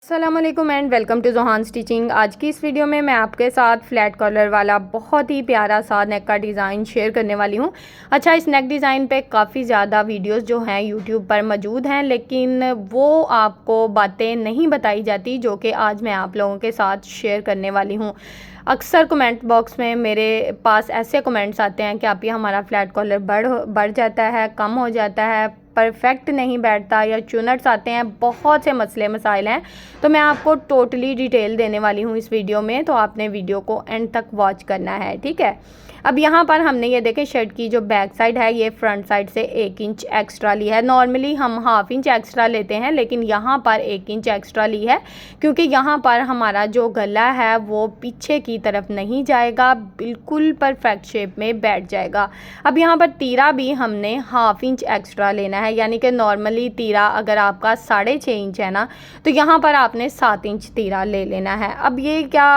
अस्सलामुअलैकुम and welcome to Johan stitching. आज की इस वीडियो में मैं आपके साथ फ्लैट कॉलर वाला बहुत ही प्यारा सा नेक का डिज़ाइन शेयर करने वाली हूँ। अच्छा, इस नेक डिज़ाइन पे काफ़ी ज़्यादा वीडियोस जो हैं यूट्यूब पर मौजूद हैं, लेकिन वो आपको बातें नहीं बताई जाती जो कि आज मैं आप लोगों के साथ शेयर करने वाली हूँ। अक्सर कमेंट बॉक्स में मेरे पास ऐसे कमेंट्स आते हैं कि आप ये हमारा फ्लैट कॉलर बढ़ जाता है, कम हो जाता है, परफेक्ट नहीं बैठता या चुनट्स आते हैं, बहुत से मसले मसाइल हैं। तो मैं आपको टोटली डिटेल देने वाली हूँ इस वीडियो में, तो आपने वीडियो को एंड तक वॉच करना है, ठीक है। अब यहाँ पर हमने ये देखें शर्ट की जो बैक साइड है ये फ्रंट साइड से 1 इंच एक्स्ट्रा ली है। नॉर्मली हम ½ इंच एक्स्ट्रा लेते हैं, लेकिन यहाँ पर 1 इंच एक्स्ट्रा ली है क्योंकि यहाँ पर हमारा जो गला है वो पीछे की तरफ नहीं जाएगा, बिल्कुल परफेक्ट शेप में बैठ जाएगा। अब यहाँ पर तीरा भी हमने ½ इंच एक्स्ट्रा लेना है, यानी कि नॉर्मली तीरा अगर आपका 6.5 इंच है ना, तो यहाँ पर आपने 7 इंच तीरा ले लेना है। अब ये क्या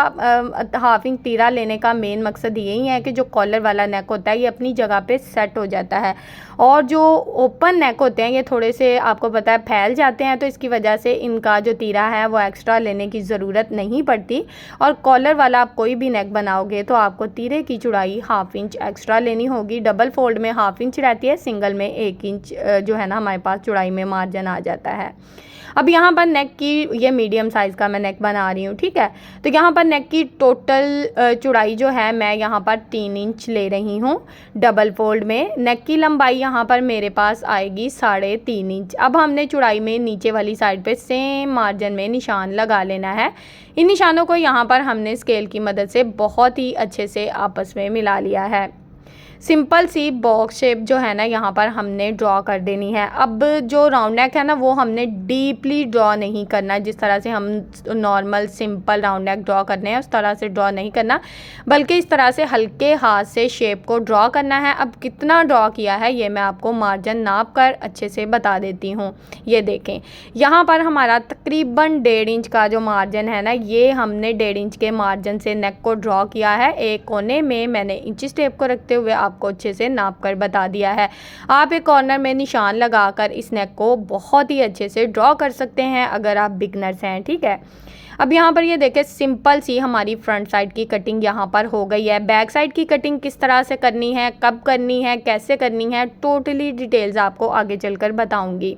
½ इंच तीरा लेने का मेन मकसद यही है कि जो कॉलर वाला नेक होता है ये अपनी जगह पे सेट हो जाता है, और जो ओपन नेक होते हैं ये थोड़े से आपको पता है फैल जाते हैं, तो इसकी वजह से इनका जो तीरा है वो एक्स्ट्रा लेने की ज़रूरत नहीं पड़ती। और कॉलर वाला आप कोई भी नेक बनाओगे तो आपको तीरे की चौड़ाई ½ इंच एक्स्ट्रा लेनी होगी। डबल फोल्ड में ½ इंच रहती है, सिंगल में 1 इंच जो है ना हमारे पास चौड़ाई में मार्जिन आ जाता है। अब यहाँ पर नेक की ये मीडियम साइज़ का मैं नेक बना रही हूँ, ठीक है। तो यहाँ पर नेक की टोटल चौड़ाई जो है मैं यहाँ पर 3 इंच ले रही हूँ डबल फोल्ड में। नेक की लंबाई यहाँ पर मेरे पास आएगी 3.5 इंच। अब हमने चौड़ाई में नीचे वाली साइड पे सेम मार्जिन में निशान लगा लेना है। इन निशानों को यहाँ पर हमने स्केल की मदद से बहुत ही अच्छे से आपस में मिला लिया है। सिंपल सी बॉक्स शेप जो है ना यहाँ पर हमने ड्रॉ कर देनी है। अब जो राउंड नेक है ना वो हमने डीपली ड्रॉ नहीं करना, जिस तरह से हम normal simple round neck draw करने हैं उस तरह से ड्रॉ नहीं करना, बल्कि इस तरह से हल्के हाथ से शेप को ड्रॉ करना है। अब कितना ड्रॉ किया है ये मैं आपको मार्जिन नाप कर अच्छे से बता देती हूँ। ये देखें यहाँ पर हमारा तकरीबन 1.5 इंच का जो मार्जिन है ना, ये हमने 1.5 इंच के मार्जिन से नेक को ड्रॉ किया है। एक कोने में मैंने इंची टेप को रखते हुए आपको अच्छे से नाप कर बता दिया है। आप एक कॉर्नर में निशान लगाकर इस नेक को बहुत ही अच्छे से ड्रॉ कर सकते हैं अगर आप बिगनर्स हैं, ठीक है। अब यहाँ पर ये देखें सिंपल सी हमारी फ्रंट साइड की कटिंग यहाँ पर हो गई है। बैक साइड की कटिंग किस तरह से करनी है, कब करनी है, कैसे करनी है, टोटली डिटेल्स आपको आगे चलकर बताऊंगी।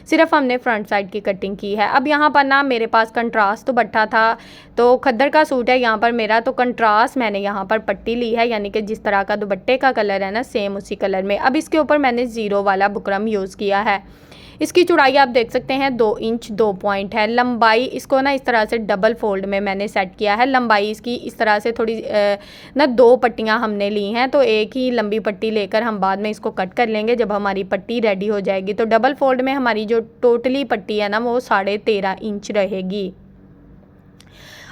सिर्फ हमने फ्रंट साइड की कटिंग की है। अब यहाँ पर ना मेरे पास कंट्रास्ट दुपट्टा था, तो खद्दर का सूट है यहाँ पर मेरा, तो कंट्रास्ट मैंने यहाँ पर पट्टी ली है, यानी कि जिस तरह का दुपट्टे का कलर है ना सेम उसी कलर में। अब इसके ऊपर मैंने 0 वाला बुकरम यूज़ किया है। इसकी चौड़ाई आप देख सकते हैं 2 इंच 2 पॉइंट है। लंबाई इसको ना इस तरह से डबल फोल्ड में मैंने सेट किया है। लंबाई इसकी इस तरह से थोड़ी ना 2 पट्टियां हमने ली हैं, तो एक ही लंबी पट्टी लेकर हम बाद में इसको कट कर लेंगे जब हमारी पट्टी रेडी हो जाएगी। तो डबल फोल्ड में हमारी जो टोटली पट्टी है ना वो 13.5 इंच रहेगी।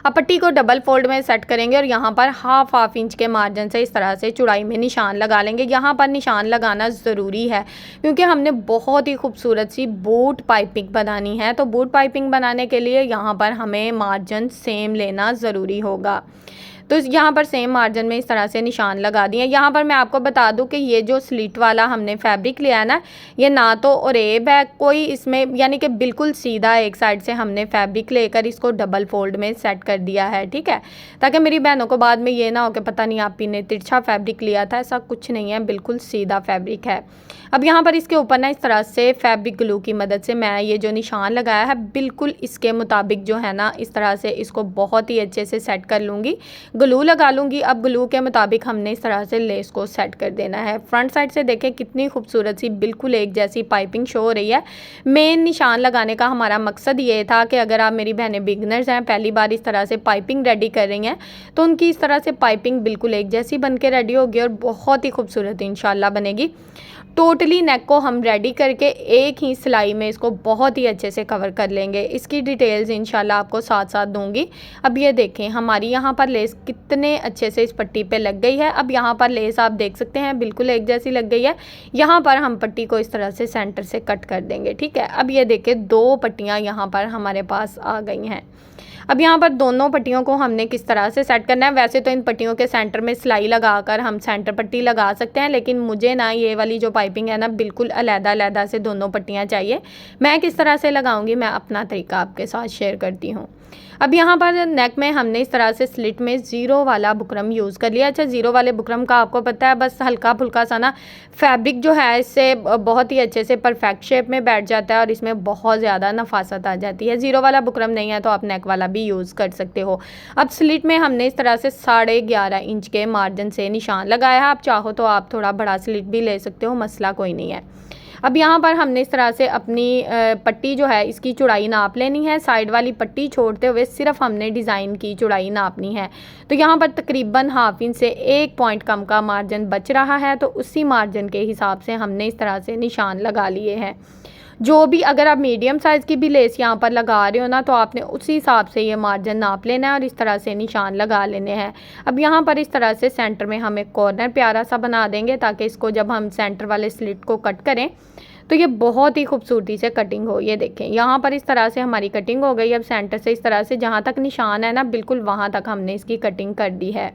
अब पट्टी को डबल फोल्ड में सेट करेंगे और यहाँ पर ½ इंच के मार्जिन से इस तरह से चौड़ाई में निशान लगा लेंगे। यहाँ पर निशान लगाना ज़रूरी है क्योंकि हमने बहुत ही खूबसूरत सी बूट पाइपिंग बनानी है। तो बूट पाइपिंग बनाने के लिए यहाँ पर हमें मार्जिन सेम लेना ज़रूरी होगा। तो यहाँ पर सेम मार्जिन में इस तरह से निशान लगा दिए। यहाँ पर मैं आपको बता दूं कि ये जो स्लिट वाला हमने फैब्रिक लिया है ना, ये ना तो ओरेब है कोई इसमें, यानी कि बिल्कुल सीधा एक साइड से हमने फैब्रिक लेकर इसको डबल फोल्ड में सेट कर दिया है, ठीक है, ताकि मेरी बहनों को बाद में ये ना हो कि पता नहीं आप ही ने तिरछा फैब्रिक लिया था। ऐसा कुछ नहीं है, बिल्कुल सीधा फैब्रिक है। अब यहाँ पर इसके ऊपर ना इस तरह से फैब्रिक ग्लू की मदद से मैं ये जो निशान लगाया है बिल्कुल इसके मुताबिक जो है ना इस तरह से इसको बहुत ही अच्छे से सेट कर लूँगी, ग्लू लगा लूँगी। अब ग्लू के मुताबिक हमने इस तरह से लेस को सेट कर देना है। फ्रंट साइड से देखें कितनी खूबसूरत सी बिल्कुल एक जैसी पाइपिंग शो हो रही है। मेन निशान लगाने का हमारा मकसद ये था कि अगर आप मेरी बहनें बिगनर्स हैं, पहली बार इस तरह से पाइपिंग रेडी कर रही हैं, तो उनकी इस तरह से पाइपिंग बिल्कुल एक जैसी बन के रेडी होगी और बहुत ही खूबसूरत इंशाल्लाह बनेगी। टोटली नेक को हम रेडी करके एक ही सिलाई में इसको बहुत ही अच्छे से कवर कर लेंगे। इसकी डिटेल्स इंशाल्लाह आपको साथ साथ दूंगी। अब ये देखें हमारी यहाँ पर लेस कितने अच्छे से इस पट्टी पे लग गई है। अब यहाँ पर लेस आप देख सकते हैं बिल्कुल एक जैसी लग गई है। यहाँ पर हम पट्टी को इस तरह से सेंटर से कट कर देंगे, ठीक है। अब ये देखें 2 पट्टियाँ यहाँ पर हमारे पास आ गई हैं। अब यहाँ पर दोनों पट्टियों को हमने किस तरह से सेट करना है। वैसे तो इन पट्टियों के सेंटर में सिलाई लगाकर हम सेंटर पट्टी लगा सकते हैं, लेकिन मुझे ना ये वाली जो पाइपिंग है ना बिल्कुल अलग-अलग से दोनों पट्टियाँ चाहिए। मैं किस तरह से लगाऊंगी मैं अपना तरीका आपके साथ शेयर करती हूँ। अब यहाँ पर नेक में हमने इस तरह से स्लिट में ज़ीरो वाला बुकरम यूज़ कर लिया। अच्छा, ज़ीरो वाले बुकरम का आपको पता है बस हल्का फुल्का सा ना फैब्रिक जो है इससे बहुत ही अच्छे से परफेक्ट शेप में बैठ जाता है और इसमें बहुत ज़्यादा नफासत आ जाती है। ज़ीरो वाला बुकरम नहीं है तो आप नेक वाला भी यूज़ कर सकते हो। अब स्लिट में हमने इस तरह से 11.5 इंच के मार्जिन से निशान लगाया है। आप चाहो तो आप थोड़ा बड़ा स्लिट भी ले सकते हो, मसला कोई नहीं है। अब यहाँ पर हमने इस तरह से अपनी पट्टी जो है इसकी चौड़ाई नाप लेनी है। साइड वाली पट्टी छोड़ते हुए सिर्फ हमने डिज़ाइन की चौड़ाई नापनी है। तो यहाँ पर तकरीबन हाफ इंच से 1 पॉइंट कम का मार्जिन बच रहा है, तो उसी मार्जिन के हिसाब से हमने इस तरह से निशान लगा लिए हैं। जो भी अगर आप मीडियम साइज़ की भी लेस यहाँ पर लगा रहे हो ना तो आपने उसी हिसाब से ये मार्जिन नाप लेना है और इस तरह से निशान लगा लेने हैं। अब यहाँ पर इस तरह से सेंटर में हम एक कॉर्नर प्यारा सा बना देंगे ताकि इसको जब हम सेंटर वाले स्लिट को कट करें तो ये बहुत ही खूबसूरती से कटिंग हो। ये देखें यहाँ पर इस तरह से हमारी कटिंग हो गई। अब सेंटर से इस तरह से जहाँ तक निशान है ना बिल्कुल वहाँ तक हमने इसकी कटिंग कर दी है।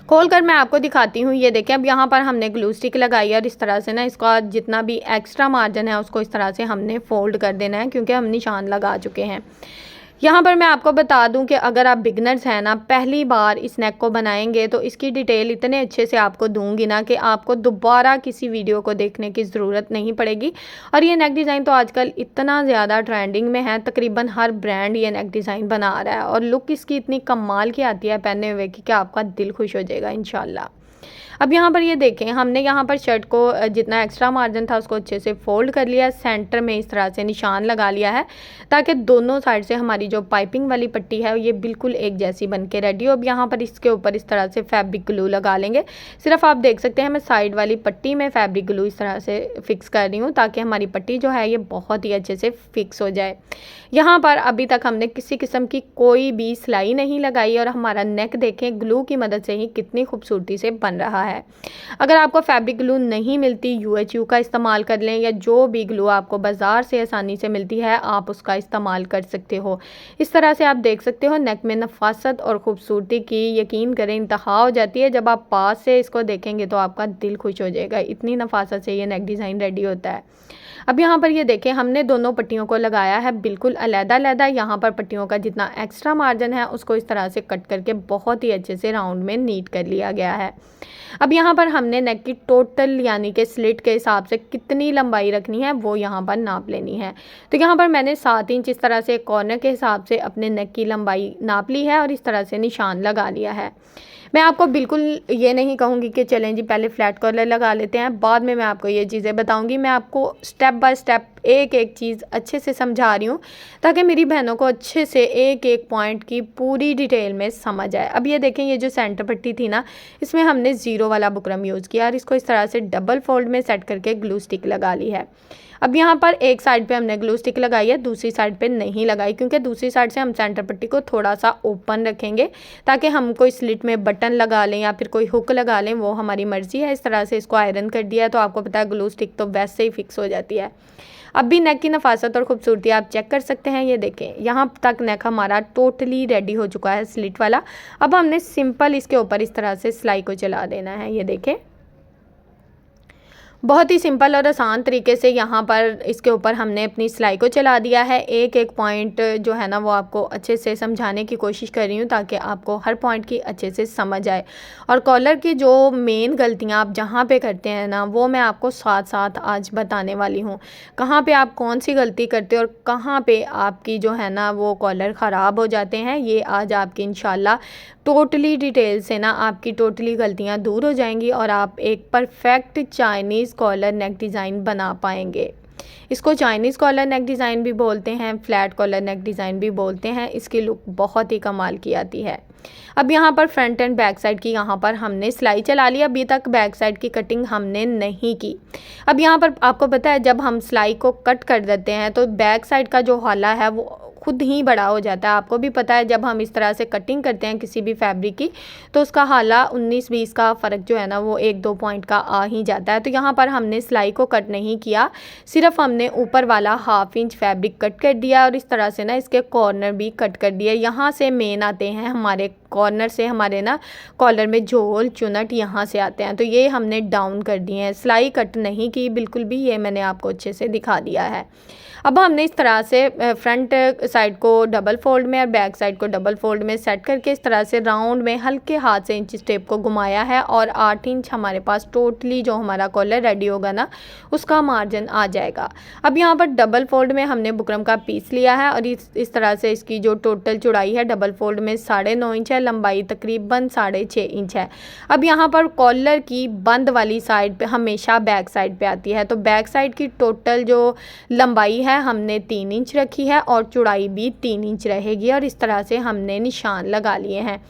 खोल कर मैं आपको दिखाती हूँ। ये देखें, अब यहाँ पर हमने ग्लू स्टिक लगाई है और इस तरह से ना इसका जितना भी एक्स्ट्रा मार्जिन है उसको इस तरह से हमने फोल्ड कर देना है, क्योंकि हम निशान लगा चुके हैं। यहाँ पर मैं आपको बता दूं कि अगर आप बिगनर्स हैं ना, पहली बार इस नेक को बनाएंगे तो इसकी डिटेल इतने अच्छे से आपको दूंगी ना कि आपको दोबारा किसी वीडियो को देखने की ज़रूरत नहीं पड़ेगी। और ये नेक डिज़ाइन तो आजकल इतना ज़्यादा ट्रेंडिंग में है, तकरीबन हर ब्रांड ये नेक डिज़ाइन बना रहा है और लुक इसकी इतनी कमाल की आती है पहने हुए कि आपका दिल खुश हो जाएगा इंशाल्लाह। अब यहाँ पर ये देखें, हमने यहाँ पर शर्ट को जितना एक्स्ट्रा मार्जिन था उसको अच्छे से फोल्ड कर लिया, सेंटर में इस तरह से निशान लगा लिया है ताकि दोनों साइड से हमारी जो पाइपिंग वाली पट्टी है ये बिल्कुल एक जैसी बन के रेडी हो। अब यहाँ पर इसके ऊपर इस तरह से फैब्रिक ग्लू लगा लेंगे। सिर्फ आप देख सकते हैं मैं साइड वाली पट्टी में फैब्रिक ग्लू इस तरह से फिक्स कर रही हूँ ताकि हमारी पट्टी जो है ये बहुत ही अच्छे से फिक्स हो जाए। यहाँ पर अभी तक हमने किसी किस्म की कोई भी सिलाई नहीं लगाई और हमारा नेक देखें ग्लू की मदद से ही कितनी खूबसूरती से बन रहा है। अगर आपको फैब्रिक ग्लू नहीं मिलती UHU का इस्तेमाल कर लें, या जो भी ग्लू आपको बाज़ार से आसानी से मिलती है आप उसका इस्तेमाल कर सकते हो। इस तरह से आप देख सकते हो नेक में नफासत और ख़ूबसूरती की यकीन करें इंतहा हो जाती है। जब आप पास से इसको देखेंगे तो आपका दिल खुश हो जाएगा, इतनी नफासत से ये नेक डिज़ाइन रेडी होता है। अब यहाँ पर ये देखें, हमने दोनों पट्टियों को लगाया है बिल्कुल अलग-अलग। यहाँ पर पट्टियों का जितना एक्स्ट्रा मार्जिन है उसको इस तरह से कट करके बहुत ही अच्छे से राउंड में नीट कर लिया गया है। अब यहाँ पर हमने नेक की टोटल यानी कि स्लिट के हिसाब से कितनी लंबाई रखनी है वो यहाँ पर नाप लेनी है। तो यहाँ पर मैंने 7 इंच इस तरह से कॉर्नर के हिसाब से अपने नेक की लंबाई नाप ली है और इस तरह से निशान लगा लिया है। मैं आपको बिल्कुल ये नहीं कहूँगी कि चलें जी पहले फ्लैट कॉलर लगा लेते हैं, बाद में मैं आपको ये चीज़ें बताऊँगी। मैं आपको स्टेप बाय स्टेप एक एक चीज़ अच्छे से समझा रही हूँ ताकि मेरी बहनों को अच्छे से एक एक पॉइंट की पूरी डिटेल में समझ आए। अब ये देखें, ये जो सेंटर पट्टी थी ना इसमें हमने ज़ीरो वाला बुकरम यूज़ किया और इसको इस तरह से डबल फोल्ड में सेट करके ग्लू स्टिक लगा ली है। अब यहाँ पर एक साइड पे हमने ग्लू स्टिक लगाई है, दूसरी साइड पे नहीं लगाई, क्योंकि दूसरी साइड से हम सेंटर पट्टी को थोड़ा सा ओपन रखेंगे ताकि हम कोई स्लिट में बटन लगा लें या फिर कोई हुक लगा लें, वो हमारी मर्ज़ी है। इस तरह से इसको आयरन कर दिया तो आपको पता है ग्लू स्टिक तो वैसे ही फिक्स हो जाती है। अब भी नेक की नफासत और ख़ूबसूरती आप चेक कर सकते हैं। ये देखें, यहाँ तक नेक हमारा टोटली रेडी हो चुका है स्लिट वाला। अब हमने सिंपल इसके ऊपर इस तरह से सिलाई को चला देना है। ये देखें, बहुत ही सिंपल और आसान तरीके से यहाँ पर इसके ऊपर हमने अपनी सिलाई को चला दिया है। एक एक पॉइंट जो है ना वो आपको अच्छे से समझाने की कोशिश कर रही हूँ ताकि आपको हर पॉइंट की अच्छे से समझ आए। और कॉलर की जो मेन गलतियाँ आप जहाँ पे करते हैं ना वो मैं आपको साथ साथ आज बताने वाली हूँ। कहाँ पे आप कौन सी गलती करते हो और कहाँ पे आपकी जो है ना वो कॉलर ख़राब हो जाते हैं, ये आज आपकी इंशाल्लाह टोटली डिटेल से ना आपकी टोटली गलतियाँ दूर हो जाएंगी और आप एक perfect Chinese collar neck design बना पाएंगे। इसको चाइनीज़ कॉलर नेक डिज़ाइन भी बोलते हैं, फ्लैट कॉलर नेक डिज़ाइन भी बोलते हैं। इसकी लुक बहुत ही कमाल की आती है। अब यहाँ पर फ्रंट एंड बैक साइड की यहाँ पर हमने सिलाई चला ली। अभी तक बैक साइड की कटिंग हमने नहीं की। अब यहाँ पर आपको पता है जब हम सिलाई को कट कर देते हैं तो बैक साइड का जो हाला है वो खुद ही बड़ा हो जाता है। आपको भी पता है जब हम इस तरह से कटिंग करते हैं किसी भी फैब्रिक की तो उसका हाला 19-20 का फ़र्क जो है ना वो 1-2 पॉइंट का आ ही जाता है। तो यहाँ पर हमने सिलाई को कट नहीं किया, सिर्फ हमने ऊपर वाला 1/2 इंच फैब्रिक कट कर दिया और इस तरह से ना इसके कॉर्नर भी कट कर दिए। यहाँ से मेन आते हैं हमारे कॉर्नर से हमारे ना कॉलर में झोल चुनट यहाँ से आते हैं, तो ये हमने डाउन कर दिए हैं। सिलाई कट नहीं की बिल्कुल भी, ये मैंने आपको अच्छे से दिखा दिया है। अब हमने इस तरह से फ्रंट साइड को डबल फोल्ड में और बैक साइड को डबल फोल्ड में सेट करके इस तरह से राउंड में हल्के हाथ से इंच टेप को घुमाया है और 8 इंच हमारे पास टोटली जो हमारा कॉलर रेडी होगा ना उसका मार्जिन आ जाएगा। अब यहाँ पर डबल फोल्ड में हमने बुकरम का पीस लिया है और इस तरह से इसकी जो टोटल चौड़ाई है डबल फोल्ड में 9.5 इंच है, लंबाई तकरीबन 6.5 इंच है। अब यहाँ पर कॉलर की बंद वाली साइड पे हमेशा बैक साइड पे आती है, तो बैक साइड की टोटल जो लंबाई है हमने 3 इंच रखी है और चौड़ाई भी 3 इंच रहेगी और इस तरह से हमने निशान लगा लिए हैं।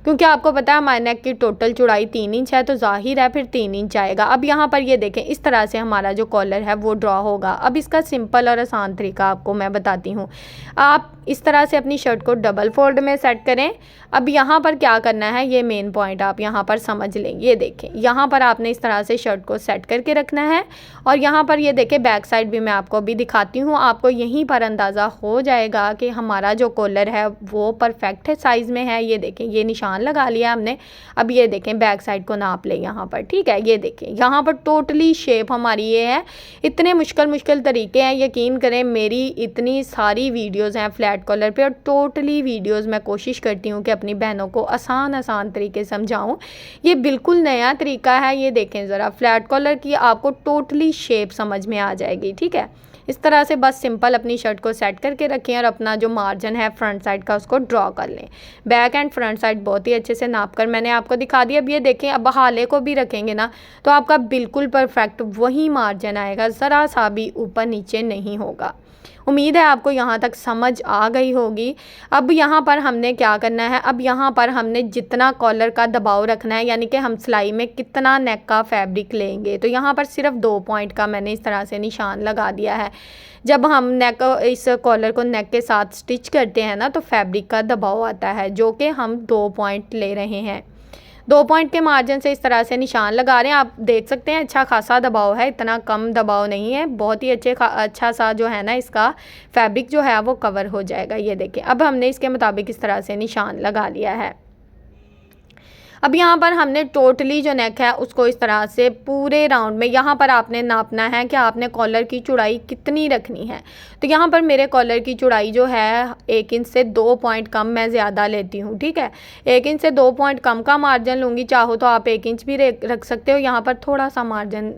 क्योंकि आपको पता है हमारे नेक की टोटल चौड़ाई 3 इंच है तो जाहिर है फिर 3 इंच आएगा। अब यहाँ पर ये देखें इस तरह से हमारा जो कॉलर है वो ड्रॉ होगा। अब इसका सिंपल और आसान तरीका आपको मैं बताती हूँ। आप इस तरह से अपनी शर्ट को डबल फोल्ड में सेट करें। अब यहाँ पर क्या करना है, ये मेन पॉइंट आप यहाँ पर समझ लेंगे। ये देखें यहाँ पर आपने इस तरह से शर्ट को सेट करके रखना है और यहाँ पर ये देखें बैक साइड भी मैं आपको अभी दिखाती हूँ। आपको यहीं पर अंदाज़ा हो जाएगा कि हमारा जो कॉलर है वो परफेक्ट है, साइज़ में है। ये देखें ये निशान लगा लिया हमने। अब ये देखें बैक साइड को नाप लें यहाँ पर, ठीक है। ये देखें यहाँ पर टोटली शेप हमारी ये है। इतने मुश्किल तरीके हैं, यकीन करें मेरी इतनी सारी वीडियोज़ हैं फ्लैट कॉलर पे और टोटली वीडियोज़ मैं कोशिश करती हूँ कि अपनी बहनों को आसान तरीके समझाऊँ। ये बिल्कुल नया तरीका है। ये देखें ज़रा फ्लैट कॉलर की आपको टोटली शेप समझ में आ जाएगी, ठीक है। इस तरह से बस सिंपल अपनी शर्ट को सेट करके रखें और अपना जो मार्जिन है फ्रंट साइड का उसको ड्रॉ कर लें। बैक एंड फ्रंट साइड बहुत ही अच्छे से नाप कर मैंने आपको दिखा दिया। अब ये देखें अब हाले को भी रखेंगे ना तो आपका बिल्कुल परफेक्ट वही मार्जिन आएगा, ज़रा सा भी ऊपर नीचे नहीं होगा। उम्मीद है आपको यहाँ तक समझ आ गई होगी। अब यहाँ पर हमने क्या करना है, अब यहाँ पर हमने जितना कॉलर का दबाव रखना है यानी कि हम सिलाई में कितना नेक का फैब्रिक लेंगे, तो यहाँ पर सिर्फ 2 पॉइंट का मैंने इस तरह से निशान लगा दिया है। जब हम नेक इस कॉलर को नेक के साथ स्टिच करते हैं ना तो फैब्रिक का दबाव आता है जो कि हम 2 पॉइंट ले रहे हैं। 2 पॉइंट के मार्जिन से इस तरह से निशान लगा रहे हैं। आप देख सकते हैं अच्छा खासा दबाव है, इतना कम दबाव नहीं है। बहुत ही अच्छा सा जो है ना इसका फैब्रिक जो है वो कवर हो जाएगा। ये देखें अब हमने इसके मुताबिक इस तरह से निशान लगा लिया है। अब यहाँ पर हमने टोटली जो नेक है उसको इस तरह से पूरे राउंड में यहाँ पर आपने नापना है कि आपने कॉलर की चौड़ाई कितनी रखनी है। तो यहाँ पर मेरे कॉलर की चौड़ाई जो है 1 इंच से 2 पॉइंट कम मैं ज़्यादा लेती हूँ, ठीक है। 1 इंच से 2 पॉइंट कम का मार्जिन लूँगी, चाहो तो आप 1 इंच भी रख सकते हो। यहाँ पर थोड़ा सा मार्जिन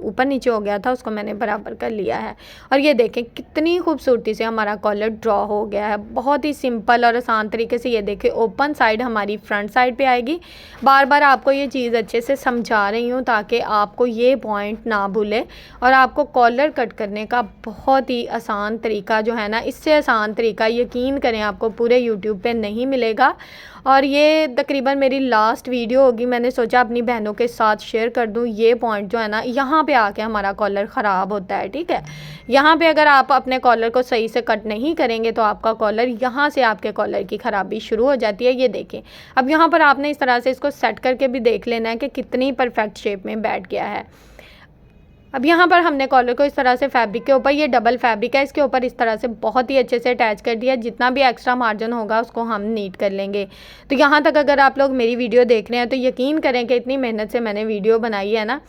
ऊपर नीचे हो गया था, उसको मैंने बराबर कर लिया है। और ये देखें कितनी खूबसूरती से हमारा कॉलर ड्रॉ हो गया है, बहुत ही सिंपल और आसान तरीके से। ये देखें ओपन साइड हमारी फ्रंट साइड पे आएगी। बार बार आपको ये चीज़ अच्छे से समझा रही हूँ ताकि आपको ये पॉइंट ना भूले और आपको कॉलर कट करने का बहुत ही आसान तरीका जो है ना, इससे आसान तरीका यकीन करें आपको पूरे यूट्यूब पे नहीं मिलेगा। और ये तकरीबन मेरी लास्ट वीडियो होगी, मैंने सोचा अपनी बहनों के साथ शेयर कर दूँ। ये पॉइंट जो है ना यहाँ पे आके हमारा कॉलर ख़राब होता है, ठीक है। यहाँ पे अगर आप अपने कॉलर को सही से कट नहीं करेंगे तो आपका कॉलर यहाँ से आपके कॉलर की ख़राबी शुरू हो जाती है। ये देखें अब यहाँ पर आपने इस तरह से इसको सेट करके भी देख लेना है कि कितनी परफेक्ट शेप में बैठ गया है। अब यहाँ पर हमने कॉलर को इस तरह से फैब्रिक के ऊपर, ये डबल फैब्रिक है, इसके ऊपर इस तरह से बहुत ही अच्छे से अटैच कर दिया। जितना भी एक्स्ट्रा मार्जिन होगा उसको हम नीट कर लेंगे। तो यहाँ तक अगर आप लोग मेरी वीडियो देख रहे हैं तो यकीन करें कि इतनी मेहनत से मैंने वीडियो बनाई है ना,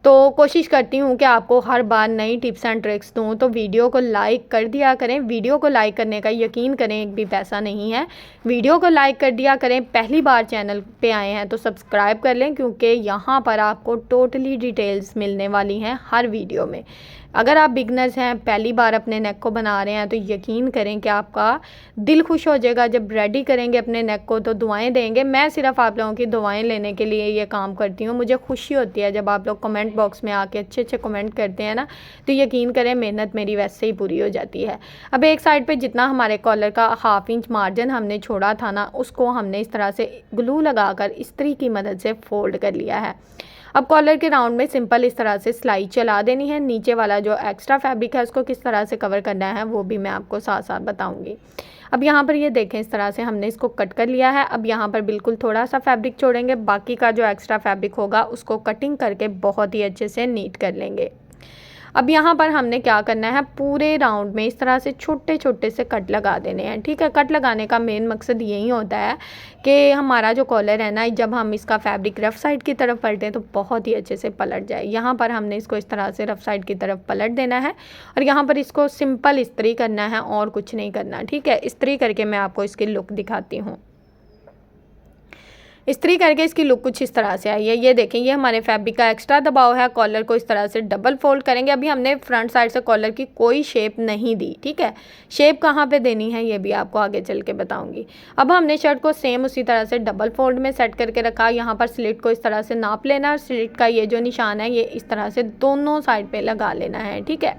तो कोशिश करती हूँ कि आपको हर बार नई टिप्स एंड ट्रिक्स दूँ। तो वीडियो को लाइक कर दिया करें। वीडियो को लाइक करने का यकीन करें एक भी पैसा नहीं है। वीडियो को लाइक कर दिया करें। पहली बार चैनल पे आए हैं तो सब्सक्राइब कर लें क्योंकि यहाँ पर आपको टोटली डिटेल्स मिलने वाली हैं हर वीडियो में। अगर आप बिगनर्स हैं, पहली बार अपने नेक को बना रहे हैं तो यकीन करें कि आपका दिल खुश हो जाएगा। जब रेडी करेंगे अपने नेक को तो दुआएं देंगे। मैं सिर्फ आप लोगों की दुआएं लेने के लिए ये काम करती हूँ। मुझे खुशी होती है जब आप लोग कमेंट बॉक्स में आके अच्छे कमेंट करते हैं ना, तो यकीन करें मेहनत मेरी वैसे ही पूरी हो जाती है। अब एक साइड पर जितना हमारे कॉलर का 1/2 इंच मार्जिन हमने छोड़ा था ना, उसको हमने इस तरह से ग्लू लगाकर इस्त्री की मदद से फोल्ड कर लिया है। अब कॉलर के राउंड में सिंपल इस तरह से सिलाई चला देनी है। नीचे वाला जो एक्स्ट्रा फैब्रिक है उसको किस तरह से कवर करना है वो भी मैं आपको साथ साथ बताऊंगी। अब यहाँ पर ये देखें, इस तरह से हमने इसको कट कर लिया है। अब यहाँ पर बिल्कुल थोड़ा सा फैब्रिक छोड़ेंगे, बाकी का जो एक्स्ट्रा फैब्रिक होगा उसको कटिंग करके बहुत ही अच्छे से नीट कर लेंगे। अब यहाँ पर हमने क्या करना है, पूरे राउंड में इस तरह से छोटे छोटे से कट लगा देने हैं। ठीक है, कट लगाने का मेन मकसद यही होता है कि हमारा जो कॉलर है ना, जब हम इसका फैब्रिक रफ़ साइड की तरफ पलटें तो बहुत ही अच्छे से पलट जाए। यहाँ पर हमने इसको इस तरह से रफ़ साइड की तरफ पलट देना है और यहाँ पर इसको सिंपल इस्त्री करना है और कुछ नहीं करना। ठीक है, इस्त्री करके मैं आपको इसकी लुक दिखाती हूँ। इस्त्री करके इसकी लुक कुछ इस तरह से आई है। ये देखें, ये हमारे फैब्रिक का एक्स्ट्रा दबाव है। कॉलर को इस तरह से डबल फोल्ड करेंगे। अभी हमने फ्रंट साइड से कॉलर की कोई शेप नहीं दी। ठीक है, शेप कहाँ पे देनी है ये भी आपको आगे चल के बताऊंगी। अब हमने शर्ट को सेम उसी तरह से डबल फोल्ड में सेट करके रखा। यहाँ पर स्लिट को इस तरह से नाप लेना और स्लिट का ये जो निशान है ये इस तरह से दोनों साइड पर लगा लेना है। ठीक है,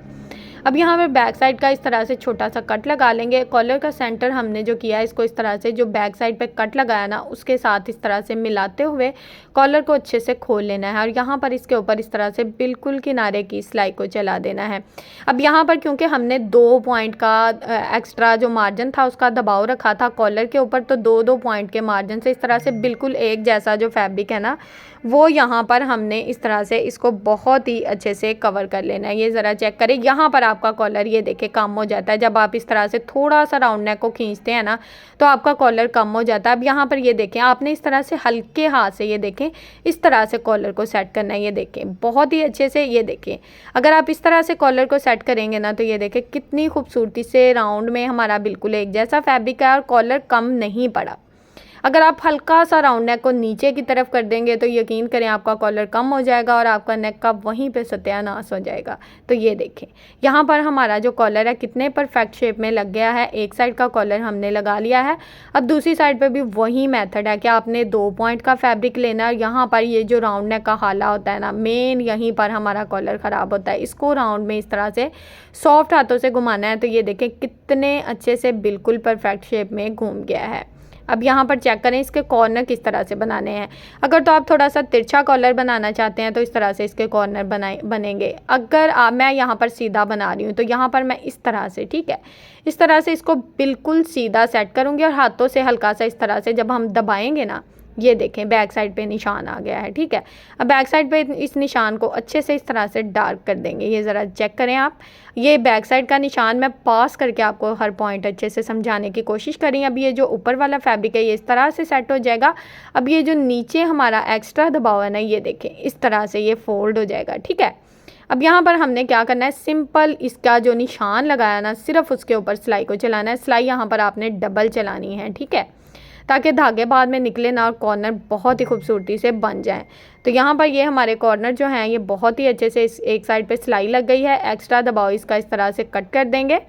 अब यहाँ पर बैक साइड का इस तरह से छोटा सा कट लगा लेंगे। कॉलर का सेंटर हमने जो किया है इसको इस तरह से जो बैक साइड पे कट लगाया ना उसके साथ इस तरह से मिलाते हुए कॉलर को अच्छे से खोल लेना है और यहाँ पर इसके ऊपर इस तरह से बिल्कुल किनारे की सिलाई को चला देना है। अब यहाँ पर क्योंकि हमने 2 पॉइंट का एक्स्ट्रा जो मार्जिन था उसका दबाव रखा था कॉलर के ऊपर, तो 2 पॉइंट के मार्जिन से इस तरह से बिल्कुल एक जैसा जो फैब्रिक है ना वो यहाँ पर हमने इस तरह से इसको बहुत ही अच्छे से कवर कर लेना है। ये ज़रा चेक करें, यहाँ पर आपका कॉलर ये देखें कम हो जाता है। जब आप इस तरह से थोड़ा सा राउंड नेक को खींचते हैं ना तो आपका कॉलर कम हो जाता है। अब यहाँ पर ये देखें, आपने इस तरह से हल्के हाथ से ये देखें इस तरह से कॉलर को सेट करना है। ये देखें बहुत ही अच्छे से, ये देखें अगर आप इस तरह से कॉलर को सेट करेंगे ना तो ये देखें कितनी खूबसूरती से राउंड में हमारा बिल्कुल एक जैसा फैब्रिक है और कॉलर कम नहीं पड़ा। अगर आप हल्का सा राउंड नेक को नीचे की तरफ कर देंगे तो यकीन करें आपका कॉलर कम हो जाएगा और आपका नेक का वहीं पे सत्यानाश हो जाएगा। तो ये देखें यहाँ पर हमारा जो कॉलर है कितने परफेक्ट शेप में लग गया है। एक साइड का कॉलर हमने लगा लिया है। अब दूसरी साइड पे भी वही मेथड है कि आपने 2 पॉइंट का फैब्रिक लेना है। यहाँ पर ये जो राउंड नेक का हाला होता है ना, मेन यहीं पर हमारा कॉलर ख़राब होता है। इसको राउंड में इस तरह से सॉफ्ट हाथों से घुमाना है। तो ये देखें कितने अच्छे से बिल्कुल परफेक्ट शेप में घूम गया है। अब यहाँ पर चेक करें इसके कॉर्नर किस तरह से बनाने हैं। अगर तो आप थोड़ा सा तिरछा कॉलर बनाना चाहते हैं तो इस तरह से इसके कॉर्नर बनेंगे। अगर मैं यहाँ पर सीधा बना रही हूँ तो यहाँ पर मैं इस तरह से, ठीक है, इस तरह से इसको बिल्कुल सीधा सेट करूँगी और हाथों से हल्का सा इस तरह से जब हम दबाएंगे ना, ये देखें बैक साइड पे निशान आ गया है। ठीक है, अब बैक साइड पे इस निशान को अच्छे से इस तरह से डार्क कर देंगे। ये ज़रा चेक करें आप, ये बैक साइड का निशान मैं पास करके आपको हर पॉइंट अच्छे से समझाने की कोशिश करी। अब ये जो ऊपर वाला फैब्रिक है ये इस तरह से सेट हो जाएगा। अब ये जो नीचे हमारा एक्स्ट्रा दबाव है ना, ये देखें इस तरह से ये फोल्ड हो जाएगा। ठीक है, अब यहाँ पर हमने क्या करना है, सिंपल इसका जो निशान लगाया ना सिर्फ उसके ऊपर सिलाई को चलाना है। सिलाई यहाँ पर आपने डबल चलानी है। ठीक है, ताकि धागे बाद में निकले ना और कॉर्नर बहुत ही खूबसूरती से बन जाए। तो यहाँ पर ये हमारे कॉर्नर जो हैं ये बहुत ही अच्छे से इस एक साइड पे सिलाई लग गई है। एक्स्ट्रा दबाव इसका इस तरह से कट कर देंगे।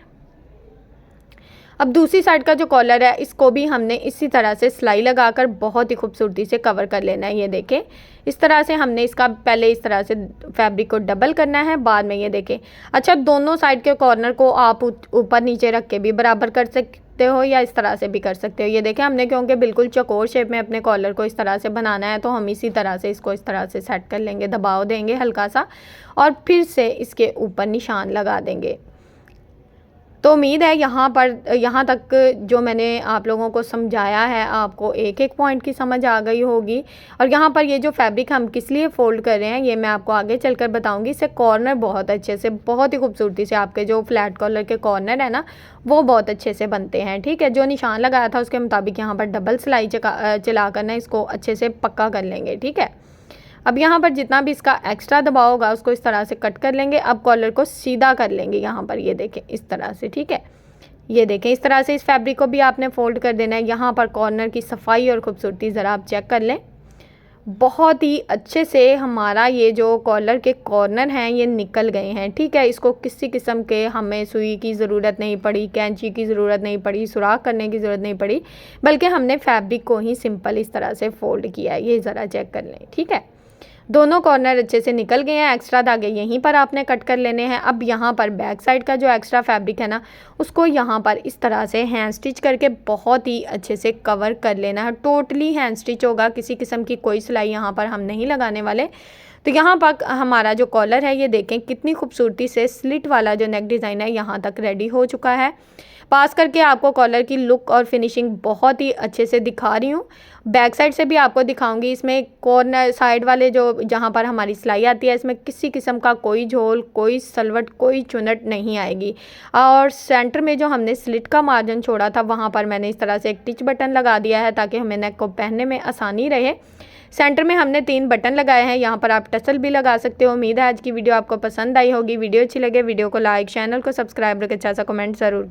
अब दूसरी साइड का जो कॉलर है इसको भी हमने इसी तरह से सिलाई लगाकर बहुत ही खूबसूरती से कवर कर लेना है। ये देखें इस तरह से हमने इसका पहले इस तरह से फैब्रिक को डबल करना है, बाद में ये देखें। अच्छा, दोनों साइड के कॉर्नर को आप ऊपर नीचे रख के भी बराबर कर सकते हो या इस तरह से भी कर सकते हो। ये देखें हमने क्योंकि बिल्कुल चौकोर शेप में अपने कॉलर को इस तरह से बनाना है तो हम इसी तरह से इसको इस तरह से सेट कर लेंगे, दबाव देंगे हल्का सा और फिर से इसके ऊपर निशान लगा देंगे। तो उम्मीद है यहाँ तक जो मैंने आप लोगों को समझाया है आपको एक एक पॉइंट की समझ आ गई होगी। और यहाँ पर ये जो फैब्रिक हम किस लिए फ़ोल्ड कर रहे हैं ये मैं आपको आगे चलकर बताऊंगी। इससे कॉर्नर बहुत अच्छे से, बहुत ही खूबसूरती से आपके जो फ्लैट कॉलर के कॉर्नर है ना वो बहुत अच्छे से बनते हैं। ठीक है, जो निशान लगाया था उसके मुताबिक यहाँ पर डबल सिलाई चला कर ना इसको अच्छे से पक्का कर लेंगे। ठीक है, अब यहाँ पर जितना भी इसका एक्स्ट्रा दबाव होगा उसको इस तरह से कट कर लेंगे। अब कॉलर को सीधा कर लेंगे यहाँ पर, ये देखें इस तरह से। ठीक है, ये देखें इस तरह से इस फैब्रिक को भी आपने फोल्ड कर देना है। यहाँ पर कॉर्नर की सफाई और खूबसूरती ज़रा आप चेक कर लें। बहुत ही अच्छे से हमारा ये जो कॉलर के कॉर्नर हैं ये निकल गए हैं। ठीक है, इसको किसी किस्म के हमें सुई की ज़रूरत नहीं पड़ी, कैंची की ज़रूरत नहीं पड़ी, सुराख करने की ज़रूरत नहीं पड़ी, बल्कि हमने फैब्रिक को ही सिंपल इस तरह से फोल्ड किया है। ये ज़रा चेक कर लें। ठीक है, दोनों कॉर्नर अच्छे से निकल गए हैं। एक्स्ट्रा धागे यहीं पर आपने कट कर लेने हैं। अब यहाँ पर बैक साइड का जो एक्स्ट्रा फैब्रिक है ना उसको यहाँ पर इस तरह से हैंड स्टिच करके बहुत ही अच्छे से कवर कर लेना है। टोटली हैंड स्टिच होगा, किसी किस्म की कोई सिलाई यहाँ पर हम नहीं लगाने वाले। तो यहाँ पर हमारा जो कॉलर है ये देखें कितनी खूबसूरती से स्लिट वाला जो नेक डिज़ाइन है यहाँ तक रेडी हो चुका है। पास करके आपको कॉलर की लुक और फिनिशिंग बहुत ही अच्छे से दिखा रही हूँ। बैक साइड से भी आपको दिखाऊंगी। इसमें कॉर्नर साइड वाले जो जहाँ पर हमारी सिलाई आती है इसमें किसी किस्म का कोई झोल, कोई सलवट, कोई चुनट नहीं आएगी। और सेंटर में जो हमने स्लिट का मार्जिन छोड़ा था वहाँ पर मैंने इस तरह से एक टिच बटन लगा दिया है ताकि हमें नेक को पहनने में आसानी रहे। सेंटर में हमने 3 बटन लगाए हैं, यहाँ पर आप टसल भी लगा सकते हो। उम्मीद है आज की वीडियो आपको पसंद आई होगी। वीडियो अच्छी लगे वीडियो को लाइक, चैनल को सब्सक्राइब करके अच्छा सा कमेंट ज़रूर